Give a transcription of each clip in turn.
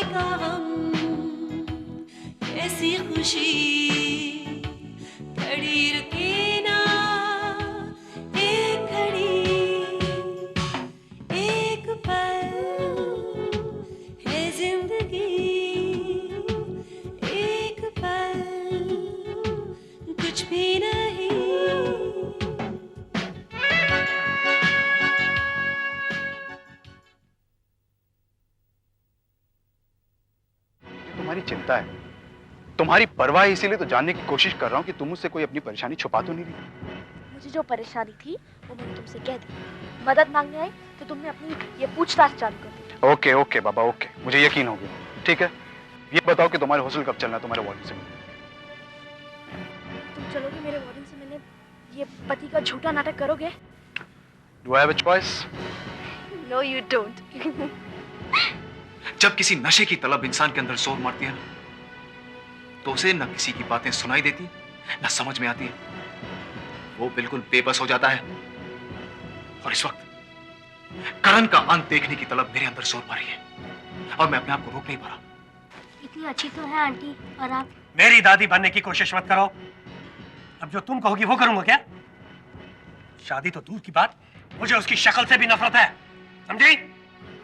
का गम, कैसी खुशी, खड़ी रुके ना एक घड़ी, एक पल है जिंदगी, एक पल कुछ भी नहीं। तुम्हारी चिंता है, तुम्हारी परवाह है, इसीलिए तो जानने की कोशिश कर रहा हूँ कि तुम मुझसे कोई अपनी परेशानी छुपा तो नहीं रही। मुझे जो परेशानी थी वो मैंने तुमसे कह दी। मदद मांगने आई तो तुमने अपनी ये पूछताछ चालू कर दी। ओके ओके बाबा ओके, मुझे यकीन हो गया। ठीक है, ये बताओ कि तुम्हारे हॉस्टल कब चलना है तुम्हारे वार्डन से मिलने? तुम चलोगे मेरे वार्डन से मिलने? ये पति का झूठा नाटक करोगे? Do I have a choice? No, you don't. जब किसी नशे की तलब इंसान के अंदर जोर मारती है ना, तो उसे न किसी की बातें सुनाई देती, न समझ में आती है। वो बिल्कुल बेबस हो जाता है। और इस वक्त करण का अंत देखने की तलब मेरे अंदर जोर मारी है और मैं अपने आप को रोक नहीं पा रहा। इतनी अच्छी तो है आंटी, और आप? मेरी दादी बनने की कोशिश मत करो। अब जो तुम कहोगी वो करूंगा क्या? शादी तो दूर की बात, मुझे उसकी शक्ल से भी नफरत है, समझी?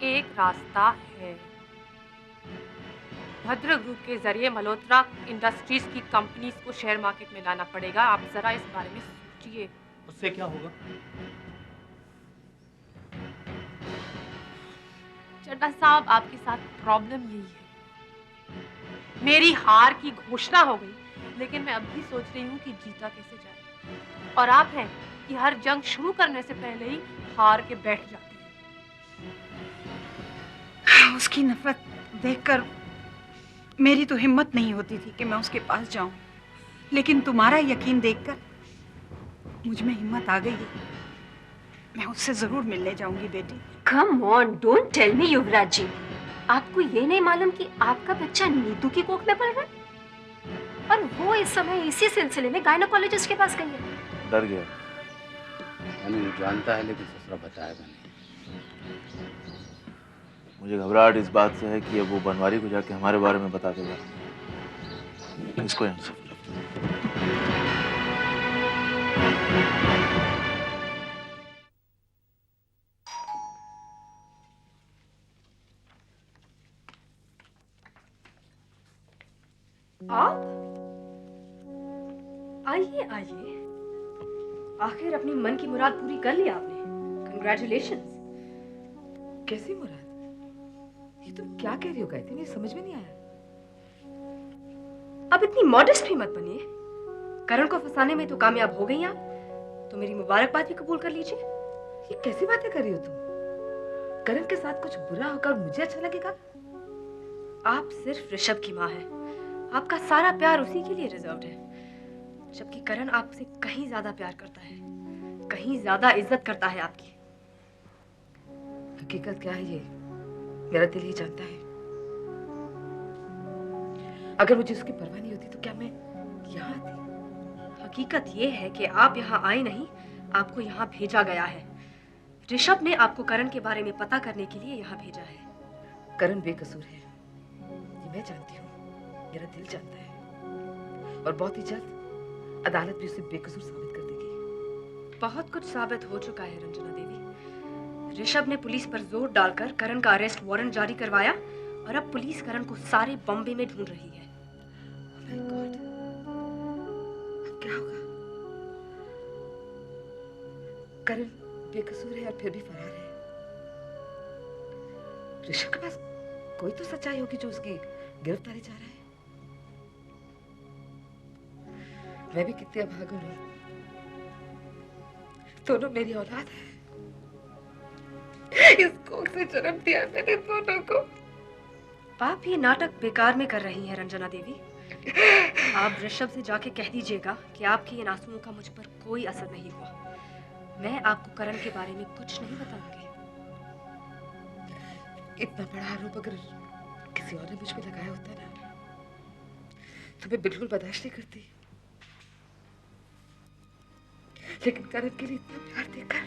एक रास्ता है। भद्र ग्रुप के जरिए मल्होत्रा इंडस्ट्रीज की कंपनीज को शेयर मार्केट में लाना पड़ेगा। आप जरा इस बारे में सोचिए। उससे क्या होगा? चड्ढा साहब, आपके साथ प्रॉब्लम यही है। मेरी हार की घोषणा हो गई, लेकिन मैं अब भी सोच रही हूँ कि जीता कैसे जाए। और आप हैं कि हर जंग शुरू करने से पहले ही हार के बैठ जाते हैं। उसकी नफरत देखकर मेरी तो हिम्मत नहीं होती थी कि मैं उसके पास जाऊं, लेकिन तुम्हारा यकीन देखकर मुझ में हिम्मत आ गई है। मैं उससे जरूर मिलने जाऊंगी बेटी। Come on, don't tell me Yuvraj ji, आपको ये नहीं मालूम कि आपका बच्चा नीतू की कोख में पल रहा है? और वो इस समय इसी सिलसिले में गायनोकोलॉजिस्ट के पास गई है। डर गया, यानी जानता है लेकिन ससुरा बताएगा नहीं। मुझे घबराहट इस बात से है कि अब वो बनवारी को जाके हमारे बारे में बता देगा। इसको यहाँ से आप आइए आइए, आखिर अपनी मन की मुराद पूरी कर ली आपने। कंग्रेचुलेशंस। कैसी मुराद? ये तुम क्या कह रही हो गायत्री? मुझे समझ में नहीं आया। अब इतनी मॉडेस्ट भी मत बनिए। करण को फंसाने में तो कामयाब हो गई आप, तो मेरी मुबारकबाद भी कबूल कर लीजिए। ये कैसी बातें कर रही हो तुम? करण के साथ कुछ बुरा होकर मुझे अच्छा लगेगा? आप सिर्फ ऋषभ की माँ है, आपका सारा प्यार उसी के लिए रिजर्व्ड है। जबकि करण आपसे कहीं ज्यादा प्यार करता है, कहीं ज्यादा इज्जत करता है आपकी। हकीकत क्या है ये मेरा दिल ही जानता है। अगर मुझे उसकी परवाह नहीं होती तो क्या मैं यहाँ आती? हकीकत ये है कि आप यहाँ आए नहीं, आपको यहाँ भेजा गया है। ऋषभ ने आपको करण के बारे में पता करने के लिए यहाँ भेजा है। करण बेकसूर है, ये मैं जानती हूँ, मेरा दिल जानता है। और बहुत ही जल्द अदालत भी उसे बेकसूर साबित कर देगी। बहुत कुछ साबित हो चुका है रंजना देवी। ऋषभ ने पुलिस पर जोर डालकर करण का अरेस्ट वारंट जारी करवाया और अब पुलिस करण को सारे बॉम्बे में ढूंढ रही है। My God, अब क्या होगा? करण बेकसूर है और फिर भी फरार है। ऋषभ के पास कोई तो सच्चाई होगी जो उसकी गिरफ्तारी चाह रहा है। मैं भी कितनी अभागन हूं। दोनों मेरी औलाद है। इस कोख से जन्म दिया है मैंने दोनों को। आप ये नाटक बेकार में कर रही हैं रंजना देवी। आप ऋषभ से जाके कह दीजिएगा कि आपके इन आंसुओं का मुझ पर कोई असर नहीं हुआ। मैं आपको करण के बारे में कुछ नहीं बताऊंगी। इतना बड़ा आरोप अगर किसी और ने मुझ पे लगाया होता ना तो मैं बिल्कुल बर्दाश्त नहीं करती। लेकिन करण के लिए इतना प्यार देकर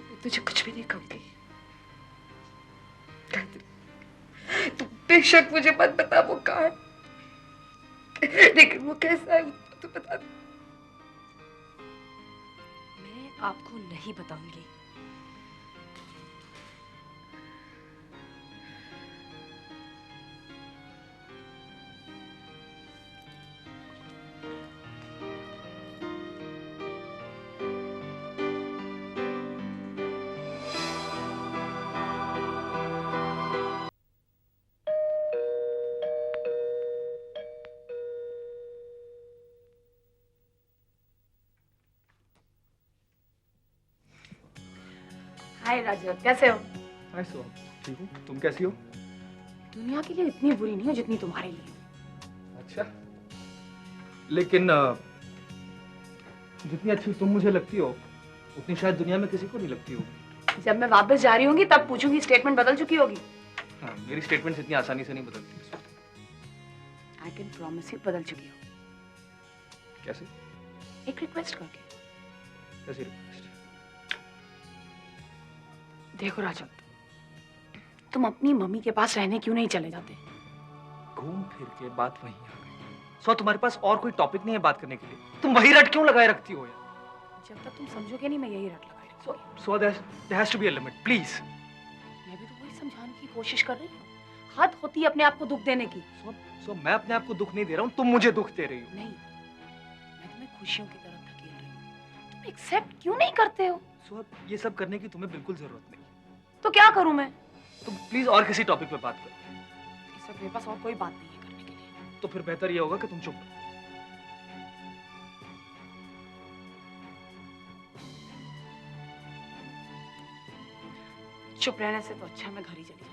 मैं तुझे कुछ भी नहीं कहूंगी। गायत्री, बेशक मुझे मत बता वो कहाँ है, लेकिन वो कैसा है तो बता दे। मैं आपको नहीं बताऊंगी। हाय राजू, कैसे हो? हाय सोहम, ठीक हूँ। तुम कैसी हो? दुनिया के लिए इतनी बुरी नहीं हो जितनी तुम्हारे लिए। अच्छा, लेकिन जितनी अच्छी तुम मुझे लगती हो उतनी शायद दुनिया में किसी को नहीं लगती होगी। जब मैं वापस जा रही होंगी तब पूछूंगी स्टेटमेंट बदल चुकी होगी। हाँ, मेरी स्टेटमेंट्स इतनी आसानी से नहीं बदलती। आई कैन प्रॉमिस यू बदल चुकी हो। कैसे? एक रिक्वेस्ट करके। कैसी रिक्वेस्ट? देखो राजू, तुम अपनी मम्मी के पास रहने क्यों नहीं चले जाते? घूम फिर के बात वहीं आ गई। सो तुम्हारे पास और कोई टॉपिक नहीं है बात करने के लिए? तुम वही रट क्यों लगाए रखती हो यार? जब तक तुम समझोगे नहीं मैं यही रट लगाई रखूंगी। So there has to be a limit, please. मैं भी तो वही समझाने की कोशिश कर रही हूँ। हद होती है अपने आप को दुख देने की। So मैं अपने आप को दुख नहीं दे रहा हूँ, तुम मुझे दुख दे रही हो। नहीं, मैं तुम्हें खुशियों की तरफ धकेल रही हूँ। तुम एक्सेप्ट क्यों नहीं करते हो? So ये सब करने की तुम्हें बिल्कुल जरूरत नहीं। तो क्या करूं मैं? तुम प्लीज और किसी टॉपिक पे बात करो। इस वक्त मेरे पास और कोई बात नहीं है करने के लिए। तो फिर बेहतर ये होगा कि तुम चुप रहो। चुप रहने से तो अच्छा मैं घर ही चली जाती हूँ।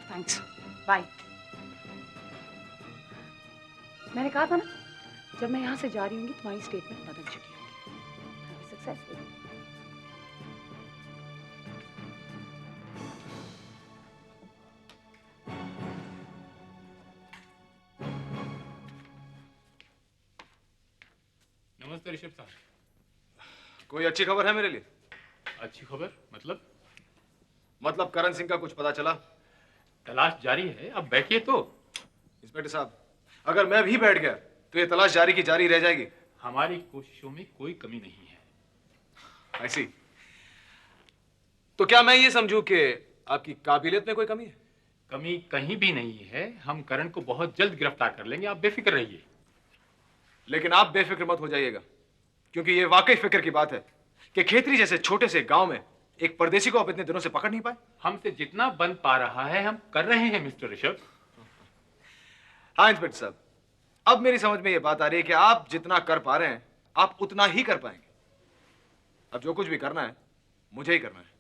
Thanks, bye. मैंने कहा था ना, जब मैं यहाँ से जा रही हूँगी तुम्हारी स्टेटमेंट बदल चुकी होगी। सक्सेसफुल। नमस्ते ऋषभ साहब। कोई अच्छी खबर है मेरे लिए? अच्छी खबर मतलब? मतलब करण सिंह का कुछ पता चला? तलाश जारी है, अब बैठिए तो। इंस्पेक्टर साहब, अगर मैं भी बैठ गया तो ये तलाश जारी की जारी रह जाएगी। हमारी कोशिशों में कोई कमी नहीं है। ऐसी तो क्या मैं ये समझूं कि आपकी काबिलियत में कोई कमी है? कमी कहीं भी नहीं है। हम करण को बहुत जल्द गिरफ्तार कर लेंगे, आप बेफिक्र रहिए। लेकिन आप बेफिक्र मत हो जाइएगा, क्योंकि ये वाकई फिक्र की बात है कि खेतरी जैसे छोटे से गांव में एक परदेसी को आप इतने दिनों से पकड़ नहीं पाए। हमसे जितना बन पा रहा है हम कर रहे हैं मिस्टर ऋषभ। हाँ इंस्पेक्टर साहब, अब मेरी समझ में ये बात आ रही है कि आप जितना कर पा रहे हैं आप उतना ही कर पाएंगे। अब जो कुछ भी करना है मुझे ही करना है।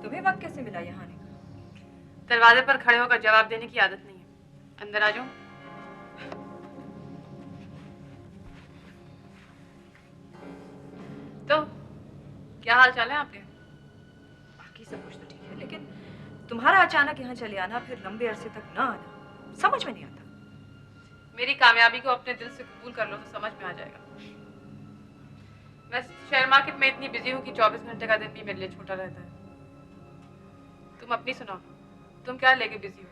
तुम्हें वक्त कैसे मिला यहाँ आने का? दरवाजे पर खड़े होकर जवाब देने की आदत नहीं है। अंदर आ जाओ। तो क्या हाल चाल है आपके? बाकी सब कुछ तो ठीक है, लेकिन तुम्हारा अचानक यहाँ चले आना, फिर लंबे अरसे तक ना आना, समझ में नहीं आता। मेरी कामयाबी को अपने दिल से कबूल कर लो तो समझ में आ जाएगा। मैं शेयर मार्केट में इतनी बिजी हूँ कि 24 घंटे का दिन भी मेरे लिए छोटा रहता है। तुम अपनी सुनाओ, तुम क्या लेके बिजी हो?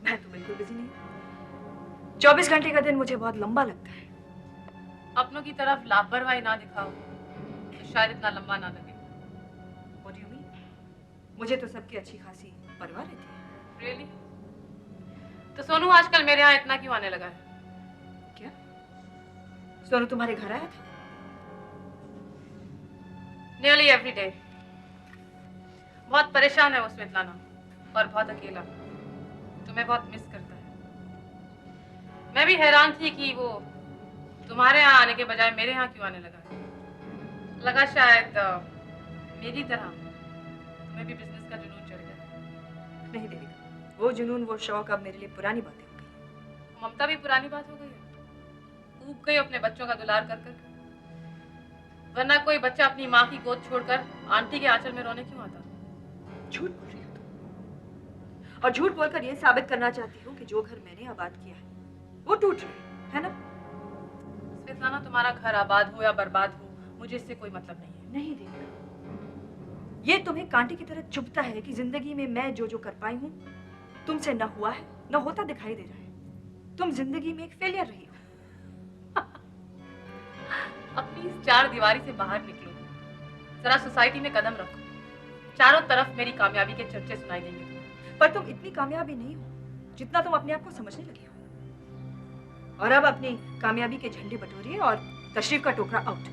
मैं तो बिल्कुल बिजी नहीं। 24 घंटे का दिन मुझे बहुत लंबा लगता है। अपनों की तरफ लापरवाही ना दिखाओ तो शायद इतना लंबा ना लगे। What do you mean? मुझे तो सबकी अच्छी खासी परवाह रहती है। Really? तो सोनू आजकल मेरे यहाँ इतना क्यों आने लगा है? क्या? सोनू तुम्हारे घर आया था? Nearly every day. बहुत परेशान है वो स्वेतलाना और बहुत अकेला। तुम्हें बहुत मिस करता है। मैं भी हैरान थी कि वो तुम्हारे यहाँ आने के बजाय मेरे यहाँ क्यों आने लगा। लगा शायद मेरी तरह तुम्हें भी बिजनेस का जुनून चढ़ गया। नहीं देविका, वो जुनून वो शौक अब मेरे लिए पुरानी बातें हो गई। ममता भी पुरानी बात हो गई है। ऊब गई अपने बच्चों का दुलार कर कर। वरना कोई बच्चा अपनी माँ की गोद छोड़कर आंटी के आंचल में रोने क्यों आता? झूठ बोल रही हो तुम, और झूठ बोलकर ये साबित करना चाहती हूँ कि जो घर मैंने आबाद किया है वो टूट रहा है ना? स्वेतलाना, तुम्हारा घर आबाद हो या बर्बाद हो, मुझे इससे कोई मतलब नहीं है। नहीं देखना, ये तुम्हें कांटे की तरह चुभता है कि जिंदगी में मैं जो जो कर पाई हूँ तुमसे न हुआ है न होता दिखाई दे रहा है। तुम जिंदगी में एक फेलियर रही हो। अपनी इस चार दीवारी से बाहर निकलो, जरा सोसाइटी में कदम रखो, चारों तरफ मेरी कामयाबी के चर्चे सुनाई देंगे। पर तुम इतनी कामयाबी नहीं हो जितना तुम अपने आप को समझने लगे हो। और अब अपनी कामयाबी के झंडे बटोरिए और तशरीफ का टोकरा आउट।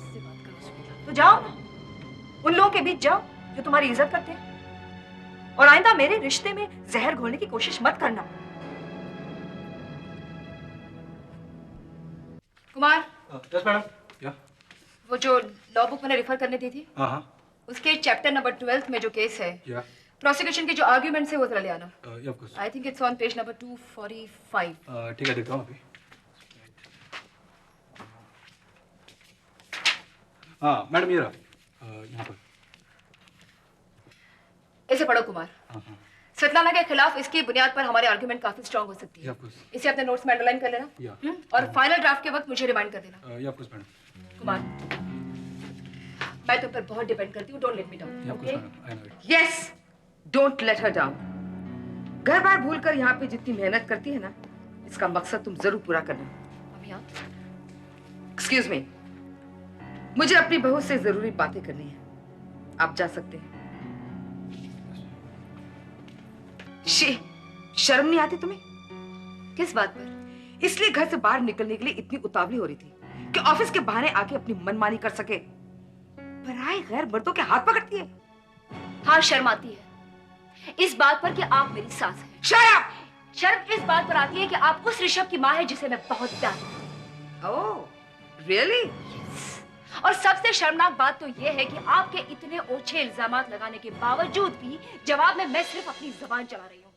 से बात करो तो जाओ ना, उन लोगों के बीच जाओ जो तुम्हारी इज्जत करते हैं, और आइंदा मेरे रिश्ते में जहर घोलने की कोशिश मत करना। Kumar, yes madam. या वो जो लॉ बुक मैंने रेफर करने दी थी, हाँ, उसके चैप्टर नंबर 12 में जो केस है, या प्रोसिक्यूशन के जो आर्ग्यूमेंट्स है वो जरा ले आना। Of course. I think it's on page number 245। ठीक है, देखता हूँ अभी। हाँ मैडम, ये रहा यहाँ पर। इसे पढ़ो कुमार। स्वेतलाना के खिलाफ इसकी बुनियाद पर हमारे आर्गुमेंट काफी स्ट्रांग हो सकती है। इसे अपने नोट्स में अंडरलाइन कर लेना और फाइनल ड्राफ्ट के वक्त मुझे रिमाइंड कर देना। कुमार, मैं तुम पर बहुत डिपेंड करती हूँ। Don't let me down. Yes, don't let her down. घर बार भूल कर यहाँ पे जितनी मेहनत करती है ना, इसका मकसद तुम जरूर पूरा करना। एक्सक्यूज मी, मुझे अपनी बहू से जरूरी बातें करनी है। आप जा सकते हैं। शर्म नहीं आती तुम्हें? किस बात पर? इसलिए घर से बाहर निकलने के लिए इतनी उतावली हो रही थी कि ऑफिस के बहाने आके अपनी मनमानी कर सके। पराए गैर मर्दों के हाथ पकड़ती है। हाँ, शर्म आती है इस बात पर कि आप मेरी सास हैं। शर्म इस बात पर आती है कि आप उस ऋषभ की माँ है जिसे मैं बहुत प्यार करती हूँ। Oh really? और सबसे शर्मनाक बात तो यह है कि आपके इतने ओछे इल्जामात लगाने के बावजूद भी जवाब में मैं सिर्फ अपनी जुबान चला रही हूँ।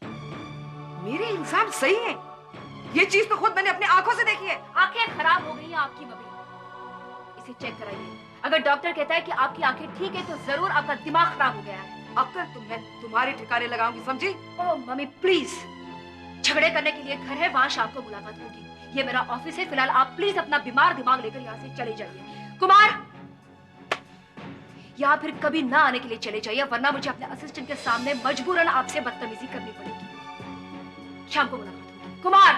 मेरे इल्जाम सही हैं। ये चीज तो खुद मैंने अपनी आंखों से देखी है। आंखें खराब हो गई हैं आपकी मम्मी, इसे चेक कराइए। अगर डॉक्टर कहता है कि आपकी आंखें ठीक है तो जरूर आपका दिमाग खराब हो गया है। अक्ल तुम्हें तुम्हारे ठिकाने लगाऊंगी, समझी? ओह मम्मी प्लीज, झगड़े करने के लिए घर है, वहां शाम को मुलाकात होगी। ये मेरा ऑफिस है। फिलहाल आप प्लीज अपना बीमार दिमाग लेकर यहाँ से चले जाइए। कुमार, या फिर कभी ना आने के लिए चले जाइए, वरना मुझे अपने असिस्टेंट के सामने मजबूरन आपसे बदतमीजी करनी पड़ेगी। शाम को मुलाकात होगी। Kumar.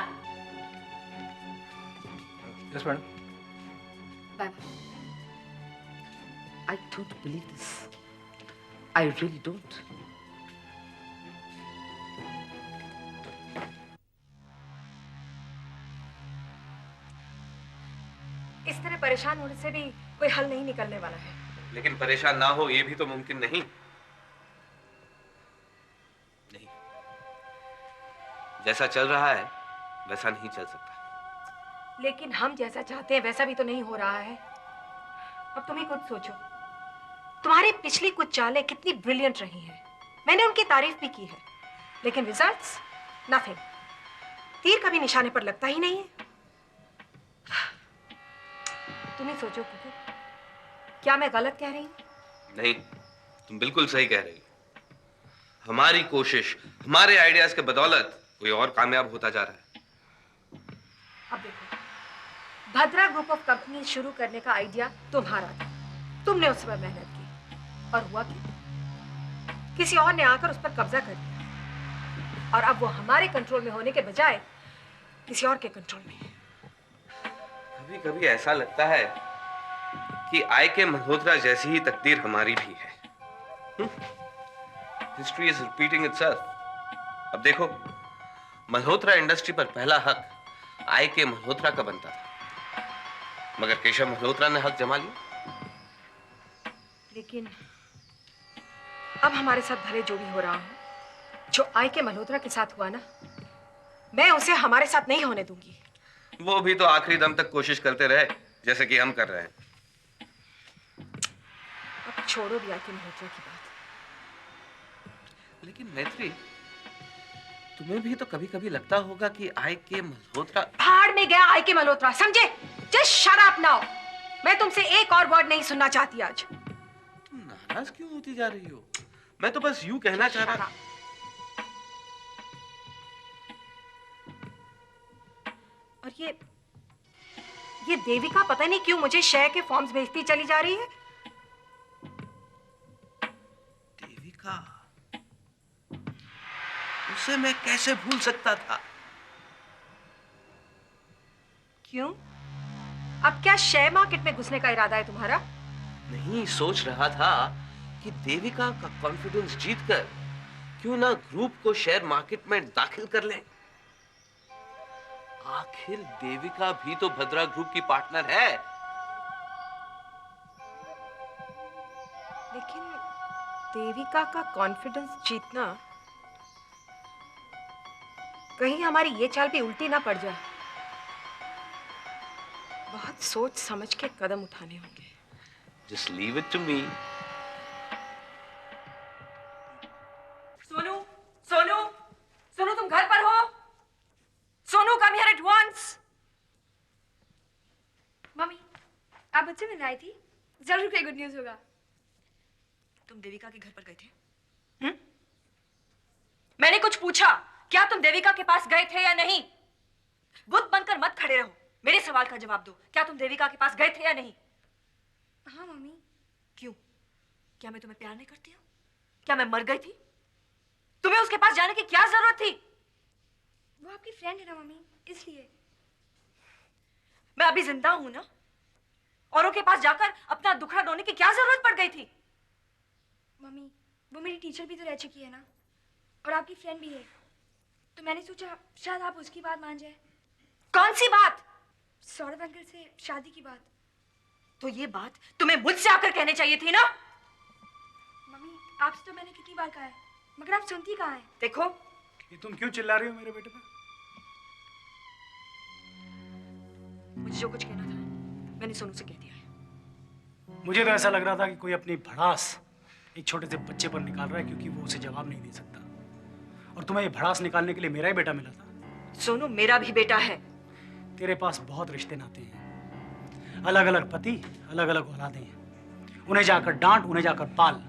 Yes madam. Bye bye. I don't believe this. I really don't. इस तरह परेशान होने से भी कोई हल नहीं निकलने वाला है। लेकिन परेशान ना हो ये भी तो मुमकिन नहीं। नहीं, जैसा चल रहा है वैसा नहीं चल सकता। लेकिन हम जैसा चाहते हैं वैसा भी तो नहीं हो रहा है। अब तुम ही खुद सोचो, तुम्हारी पिछली कुछ चालें कितनी ब्रिलियंट रही हैं। मैंने उनकी तारीफ भी की है, लेकिन रिजल्ट्स नथिंग। तीर कभी निशाने पर लगता ही नहीं है। तुम ही सोचो कुकू, क्या मैं गलत कह रही हूँ? नहीं, तुम बिल्कुल सही कह रही हो। हमारी कोशिश, हमारे आइडियाज के बदौलत कोई और कामयाब होता जा रहा है। अब देखो, भद्रा ग्रुप ऑफ कंपनी शुरू करने का आइडिया तुम्हारा था। तुमने उस पर मेहनत की और हुआ क्या? किसी और ने आकर उस पर कब्जा कर लिया और अब वो हमारे कंट्रोल में होने के बजाय किसी और के कंट्रोल में है। कभी कभी ऐसा लगता है कि I.K. मल्होत्रा जैसी ही तकदीर हमारी भी है। History is repeating itself. अब देखो, मल्होत्रा इंडस्ट्री पर पहला हक I.K. मल्होत्रा का बनता था, मगर केशव मल्होत्रा ने हक जमा लिया। लेकिन अब हमारे साथ भले जो भी हो रहा हो, जो I.K. मल्होत्रा के साथ हुआ ना, मैं उसे हमारे साथ नहीं होने दूंगी। वो भी तो आखिरी दम तक कोशिश करते रहे, जैसे कि हम कर रहे हैं। अब छोड़ो भी I.K. मल्होत्रा की बात। लेकिन मैत्री, तुम्हें भी तो कभी कभी लगता होगा कि आई के मल्होत्रा भाड़ में गया आई के मल्होत्रा, समझे? Just shut up now. मैं तुमसे एक और वर्ड नहीं सुनना चाहती आज। तुम नाराज क्यों होती जा रही हो? मैं तो बस यूं कहना चाह रहा था। और ये देविका पता नहीं क्यों मुझे शेयर के फॉर्म्स भेजती चली जा रही है। देविका, उसे मैं कैसे भूल सकता था? क्यों? अब क्या शेयर मार्केट में घुसने का इरादा है तुम्हारा? नहीं, सोच रहा था कि देविका का कॉन्फिडेंस जीतकर क्यों ना ग्रुप को शेयर मार्केट में दाखिल कर लें। आखिर देविका भी तो भद्रा ग्रुप की पार्टनर है। लेकिन देविका का कॉन्फिडेंस जीतना, कहीं हमारी ये चाल भी उल्टी ना पड़ जाए। बहुत सोच समझ के कदम उठाने होंगे। Just leave it to me. Sonu, Sonu, Sonu तुम घर पर हो? Sonu come here at once. Mummy, आप मुझसे मिलने आई थी? जरूर कोई गुड न्यूज़ होगा। तुम देविका के घर पर गए थे? मैंने कुछ पूछा, क्या तुम देविका के पास गए थे या नहीं? बुत बनकर मत खड़े रहो, मेरे सवाल का जवाब दो। क्या तुम देविका के पास गए थे या नहीं? हाँ मम्मी। क्यों? क्या मैं तुम्हें प्यार नहीं करती हूँ? क्या मैं मर गई थी? तुम्हें उसके पास जाने की क्या जरूरत थी? वो आपकी फ्रेंड है ना मम्मी, इसलिए। मैं अभी जिंदा हूं ना, औरों के पास जाकर अपना दुखड़ा ढोने की क्या जरूरत पड़ गई थी? मम्मी, वो मेरी टीचर भी तो रह चुकी है ना, और आपकी फ्रेंड भी है, तो मैंने सोचा शायद आप उसकी बात मान जाए। कौन सी बात? सौरभ अंकल से शादी की बात। तो ये बात तुम्हें मुझसे आकर कहने चाहिए थी ना। मम्मी, आपसे तो मैंने कितनी बार कहा है, मगर आप सुनती कहाँ हैं? देखो, ये तुम क्यों चिल्ला रही हो मेरे बेटे पे? मुझे जो कुछ कहना था मैंने सोनू से कह दिया है। मुझे तो ऐसा लग रहा था कि कोई अपनी भड़ास एक छोटे से बच्चे पर निकाल रहा है, क्योंकि वो उसे जवाब नहीं दे सकता। और तुम्हें ये भड़ास निकालने के लिए मेरा ही बेटा मिला था। सोनू मेरा भी बेटा है। तेरे पास बहुत रिश्ते नाते हैं, अलग अलग पति, अलग अलग औलादें हैं। उन्हें जाकर डांट, उन्हें जाकर पाल।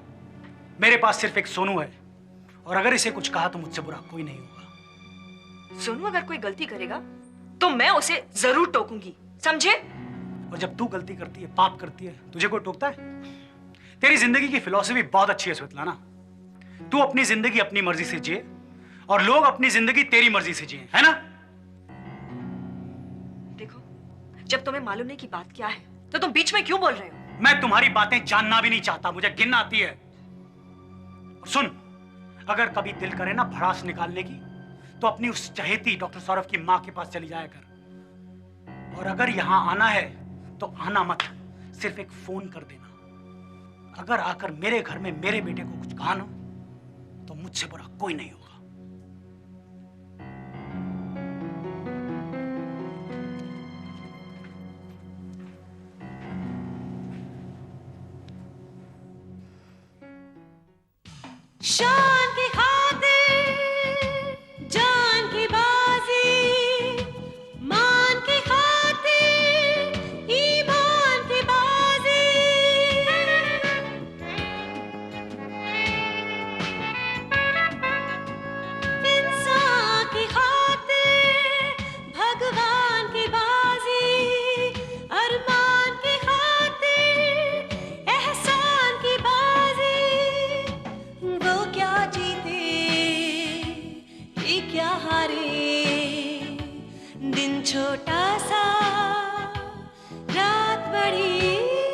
मेरे पास सिर्फ एक सोनू है, और अगर इसे कुछ कहा तो मुझसे बुरा कोई नहीं होगा। सोनू अगर कोई गलती करेगा तो मैं उसे जरूर टोकूंगी, समझे? और जब तू गलती करती है, पाप करती है, तुझे कोई टोकता है? तेरी जिंदगी की फिलॉसफी बहुत अच्छी है स्वेतलाना। तू अपनी जिंदगी अपनी मर्जी से जिए, और लोग अपनी जिंदगी तेरी मर्जी से जिए, है ना? देखो, जब तुम्हें मालूम नहीं कि बात क्या है तो तुम बीच में क्यों बोल रहे हो? मैं तुम्हारी बातें जानना भी नहीं चाहता, मुझे गिन आती है। और सुन, अगर कभी दिल करे ना भड़ास निकालने की, तो अपनी उस चहेती डॉक्टर सौरभ की मां के पास चली जाया कर। और अगर यहां आना है तो आना मत, सिर्फ एक फोन कर देना। अगर आकर मेरे घर में मेरे बेटे को कुछ कहा ना, तो मुझसे बुरा कोई नहीं होगा। शादी